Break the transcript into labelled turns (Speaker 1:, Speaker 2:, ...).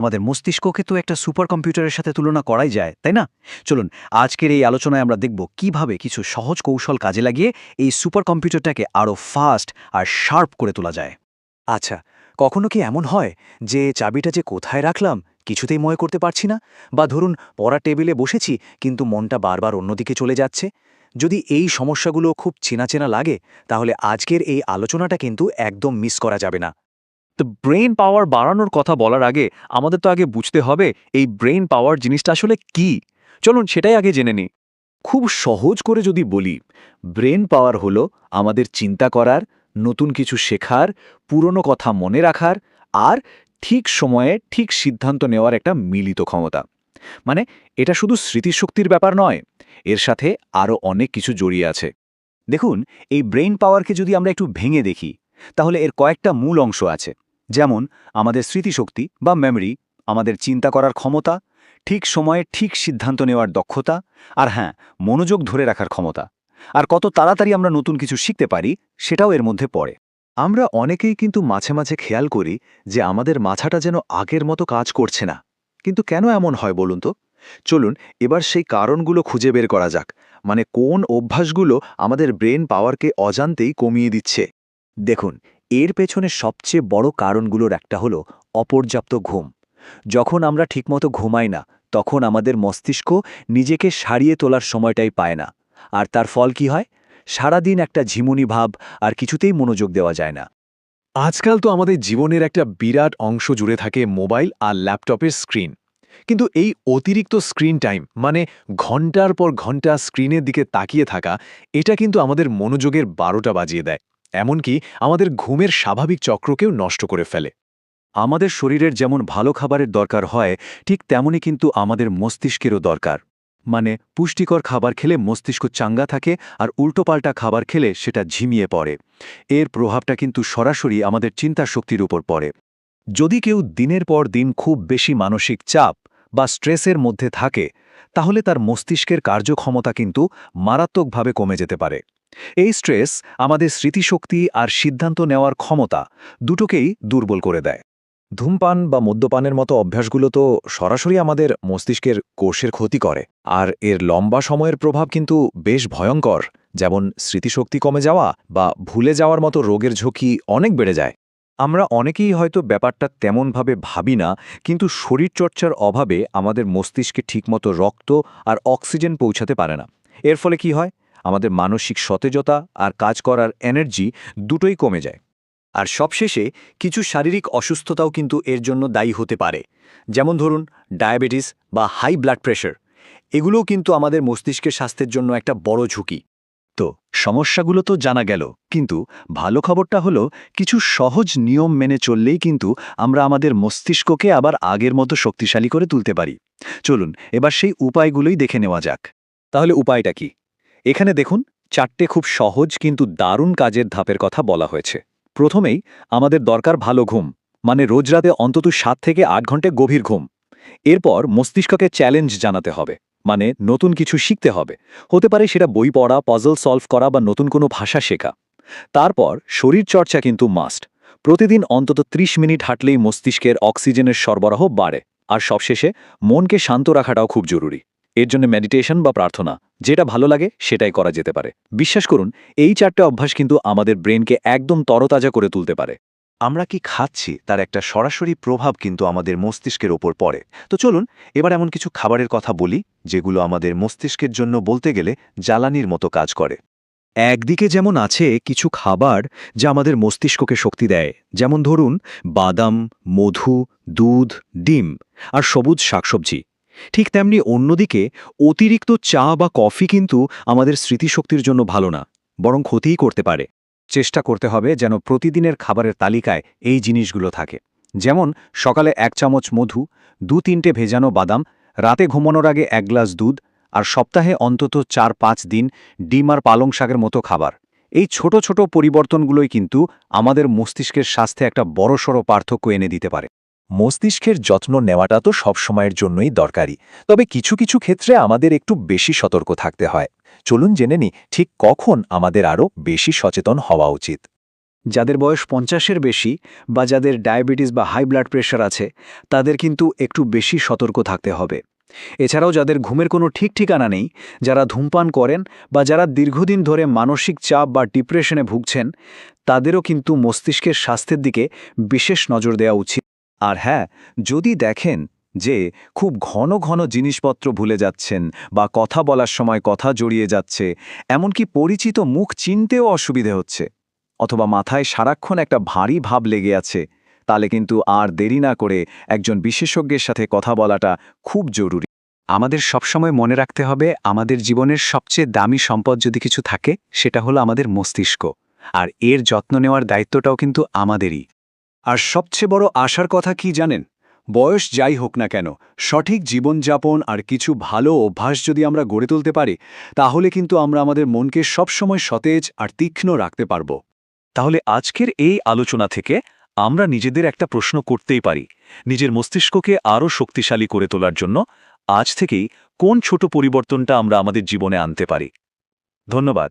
Speaker 1: আমাদের মস্তিষ্ককে তো একটা সুপার কম্পিউটারের সাথে তুলনা করাই যায়, তাই না? চলুন, আজকের এই আলোচনায় আমরা দেখব কিভাবে কিছু সহজ কৌশল কাজে লাগিয়ে এই সুপার কম্পিউটারটাকে আরও ফাস্ট আর শার্প করে তোলা যায়।
Speaker 2: আচ্ছা, কখনো কি এমন হয় যে চাবিটা যে কোথায় রাখলাম কিছুতেই মনে করতে পারছি না? বা ধরুন পড়ার টেবিলে বসেছি কিন্তু মনটা বারবার অন্যদিকে চলে যাচ্ছে? যদি এই সমস্যাগুলো খুব চেনা চেনা লাগে তাহলে আজকের এই আলোচনাটা কিন্তু একদম মিস করা যাবে না।
Speaker 3: তো ব্রেইন পাওয়ার বাড়ানোর কথা বলার আগে আমাদের তো আগে বুঝতে হবে এই ব্রেইন পাওয়ার জিনিসটা আসলে কি। চলুন সেটাই আগে জেনে নিই।
Speaker 2: খুব সহজ করে যদি বলি, ব্রেন পাওয়ার হলো আমাদের চিন্তা করার, নতুন কিছু শেখার, পুরনো কথা মনে রাখার আর ঠিক সময়ে ঠিক সিদ্ধান্ত নেওয়ার একটা মিলিত ক্ষমতা। মানে এটা শুধু স্মৃতিশক্তির ব্যাপার নয়, এর সাথে আরও অনেক কিছু জড়িয়ে আছে। দেখুন, এই ব্রেইন পাওয়ারকে যদি আমরা একটু ভেঙে দেখি তাহলে এর কয়েকটা মূল অংশ আছে। যেমন আমাদের স্মৃতিশক্তি বা মেমরি, আমাদের চিন্তা করার ক্ষমতা, ঠিক সময়ে ঠিক সিদ্ধান্ত নেওয়ার দক্ষতা, আর হ্যাঁ, মনোযোগ ধরে রাখার ক্ষমতা। আর কত তাড়াতাড়ি আমরা নতুন কিছু শিখতে পারি সেটাও এর মধ্যে পড়ে। আমরা অনেকেই কিন্তু মাঝে মাঝে খেয়াল করি যে আমাদের মাথাটা যেন আগের মতো কাজ করছে না। কিন্তু কেন এমন হয় বলুন তো? চলুন এবার সেই কারণগুলো খুঁজে বের করা যাক। মানে কোন অভ্যাসগুলো আমাদের ব্রেন পাওয়ারকে অজান্তেই কমিয়ে দিচ্ছে। দেখুন, এর পেছনে সবচেয়ে বড় কারণগুলোর একটা হলো অপর্যাপ্ত ঘুম। যখন আমরা ঠিকমতো ঘুমাই না তখন আমাদের মস্তিষ্ক নিজেকে সারিয়ে তোলার সময়টাই পায় না। আর তার ফল কি হয়? সারাদিন একটা ঝিমুনি ভাব, আর কিছুতেই মনোযোগ দেওয়া যায় না। আজকাল তো আমাদের জীবনের একটা বিরাট অংশ জুড়ে থাকে মোবাইল আর ল্যাপটপের স্ক্রিন। কিন্তু এই অতিরিক্ত স্ক্রিন টাইম, মানে ঘন্টার পর ঘন্টা স্ক্রিনের দিকে তাকিয়ে থাকা, এটা কিন্তু আমাদের মনোযোগের 12টা বাজিয়ে দেয়। এমনকি আমাদের ঘুমের স্বাভাবিক চক্রকেও নষ্ট করে ফেলে।
Speaker 1: আমাদের শরীরের যেমন ভালো খাবারের দরকার হয়, ঠিক তেমনই কিন্তু আমাদের মস্তিষ্কেরও দরকার। মানে পুষ্টিকর খাবার খেলে মস্তিষ্ক চাঙ্গা থাকে, আর উল্টোপাল্টা খাবার খেলে সেটা ঝিমিয়ে পড়ে। এর প্রভাবটা কিন্তু সরাসরি আমাদের চিন্তার শক্তির উপর পড়ে। যদি কেউ দিনের পর দিন খুব বেশি মানসিক চাপ বা স্ট্রেসের মধ্যে থাকে, তাহলে তার মস্তিষ্কের কার্যক্ষমতা কিন্তু মারাত্মকভাবে কমে যেতে পারে। এই স্ট্রেস আমাদের স্মৃতিশক্তি আর সিদ্ধান্ত নেওয়ার ক্ষমতা দুটোকেই দুর্বল করে দেয়।
Speaker 2: ধূমপান বা মদ্যপানের মতো অভ্যাসগুলো তো সরাসরি আমাদের মস্তিষ্কের কোষের ক্ষতি করে, আর এর লম্বা সময়ের প্রভাব কিন্তু বেশ ভয়ঙ্কর। যেমন স্মৃতিশক্তি কমে যাওয়া বা ভুলে যাওয়ার মতো রোগের ঝুঁকি অনেক বেড়ে যায়।
Speaker 1: আমরা অনেকেই হয়তো ব্যাপারটা তেমনভাবে ভাবি না, কিন্তু শরীরচর্চার অভাবে আমাদের মস্তিষ্কে ঠিকমতো রক্ত আর অক্সিজেন পৌঁছাতে পারে না। এর ফলে কি হয়? আমাদের মানসিক সতেজতা আর কাজ করার এনার্জি দুটোই কমে যায়। আর সবশেষে কিছু শারীরিক অসুস্থতাও কিন্তু এর জন্য দায়ী হতে পারে। যেমন ধরুন ডায়াবেটিস বা হাই ব্লাড প্রেশার। এগুলোও কিন্তু আমাদের মস্তিষ্কের স্বাস্থ্যের জন্য একটা বড় ঝুঁকি। তো সমস্যাগুলো তো জানা গেল, কিন্তু ভালো খবরটা হলো কিছু সহজ নিয়ম মেনে চললেই কিন্তু আমরা আমাদের মস্তিষ্ককে আবার আগের মতো শক্তিশালী করে তুলতে পারি। চলুন এবার সেই উপায়গুলোই দেখে নেওয়া যাক।
Speaker 2: তাহলে উপায়টা কি? এখানে দেখুন, 4টে খুব সহজ কিন্তু দারুণ কাজের ধাপের কথা বলা হয়েছে। প্রথমেই আমাদের দরকার ভালো ঘুম, মানে রোজ রাতে অন্তত 7 থেকে 8 ঘন্টা গভীর ঘুম। এরপর মস্তিষ্ককে চ্যালেঞ্জ জানাতে হবে, মানে নতুন কিছু শিখতে হবে। হতে পারে সেটা বই পড়া, পাজল সলভ করা বা নতুন কোনো ভাষা শেখা। তারপর শরীরচর্চা কিন্তু মাস্ট। প্রতিদিন অন্তত 30 মিনিট হাঁটলেই মস্তিষ্কের অক্সিজেনের সরবরাহ বাড়ে। আর সবশেষে মনকে শান্ত রাখাটাও খুব জরুরি। এর জন্য মেডিটেশন বা প্রার্থনা, যেটা ভালো লাগে সেটাই করা যেতে পারে। বিশ্বাস করুন, এই 4টে অভ্যাস কিন্তু আমাদের ব্রেনকে একদম তরতাজা করে তুলতে পারে।
Speaker 1: আমরা কি খাচ্ছি তার একটা সরাসরি প্রভাব কিন্তু আমাদের মস্তিষ্কের ওপর পড়ে। তো চলুন এবার এমন কিছু খাবারের কথা বলি যেগুলো আমাদের মস্তিষ্কের জন্য বলতে গেলে জ্বালানির মতো কাজ করে। একদিকে যেমন আছে কিছু খাবার যা আমাদের মস্তিষ্ককে শক্তি দেয়, যেমন ধরুন বাদাম, মধু, দুধ, ডিম আর সবুজ শাকসবজি। ঠিক তেমনি অন্যদিকে অতিরিক্ত চা বা কফি কিন্তু আমাদের স্মৃতিশক্তির জন্য ভালো না, বরং ক্ষতিই করতে পারে। চেষ্টা করতে হবে যেন প্রতিদিনের খাবারের তালিকায় এই জিনিসগুলো থাকে। যেমন সকালে 1 চামচ মধু, 2-3টে ভেজানো বাদাম, রাতে ঘুমানোর আগে 1 গ্লাস দুধ, আর সপ্তাহে অন্তত 4-5 দিন ডিম আর পালং শাকের মতো খাবার। এই ছোট ছোট পরিবর্তনগুলোই কিন্তু আমাদের মস্তিষ্কের স্বাস্থ্যে একটা বড়সড় পার্থক্য এনে দিতে পারে।
Speaker 2: মস্তিষ্কের যত্ন নেওয়াটা তো সব সময়ের জন্যই দরকারি, তবে কিছু কিছু ক্ষেত্রে আমাদের একটু বেশি সতর্ক থাকতে হয়। চলুন জেনে নিই ঠিক কখন আমাদের আরও বেশি সচেতন হওয়া উচিত। যাদের বয়স 50-এর বেশি বা যাদের ডায়াবেটিস বা হাই ব্লাড প্রেশার আছে তাদের কিন্তু একটু বেশি সতর্ক থাকতে হবে। এছাড়াও যাদের ঘুমের কোনো ঠিক ঠিকানা নেই, যারা ধূমপান করেন বা যারা দীর্ঘদিন ধরে মানসিক চাপ বা ডিপ্রেশনে ভুগছেন, তাদেরও কিন্তু মস্তিষ্কের স্বাস্থ্যের দিকে বিশেষ নজর দেওয়া উচিত।
Speaker 1: আর হ্যাঁ, যদি দেখেন যে খুব ঘন ঘন জিনিসপত্র ভুলে যাচ্ছেন বা কথা বলার সময় কথা জড়িয়ে যাচ্ছে, এমনকি পরিচিত মুখ চিনতেও অসুবিধে হচ্ছে, অথবা মাথায় সারাক্ষণ একটা ভারী ভাব লেগে আছে, তাহলে কিন্তু আর দেরি না করে একজন বিশেষজ্ঞের সাথে কথা বলাটা খুব জরুরি। আমাদের সবসময় মনে রাখতে হবে, আমাদের জীবনের সবচেয়ে দামি সম্পদ যদি কিছু থাকে, সেটা হলো আমাদের মস্তিষ্ক, আর এর যত্ন নেওয়ার দায়িত্বটাও কিন্তু আমাদেরই।
Speaker 2: আর সবচেয়ে বড় আশার কথা কি জানেন? বয়স যাই হোক না কেন, সঠিক জীবনযাপন আর কিছু ভালো অভ্যাস যদি আমরা গড়ে তুলতে পারি, তাহলে কিন্তু আমরা আমাদের মনকে সবসময় সতেজ আর তীক্ষ্ণ রাখতে পারব।
Speaker 3: তাহলে আজকের এই আলোচনা থেকে আমরা নিজেদের একটা প্রশ্ন করতেই পারি, নিজের মস্তিষ্ককে আরও শক্তিশালী করে তোলার জন্য আজ থেকেই কোন ছোট পরিবর্তনটা আমরা আমাদের জীবনে আনতে পারি। ধন্যবাদ।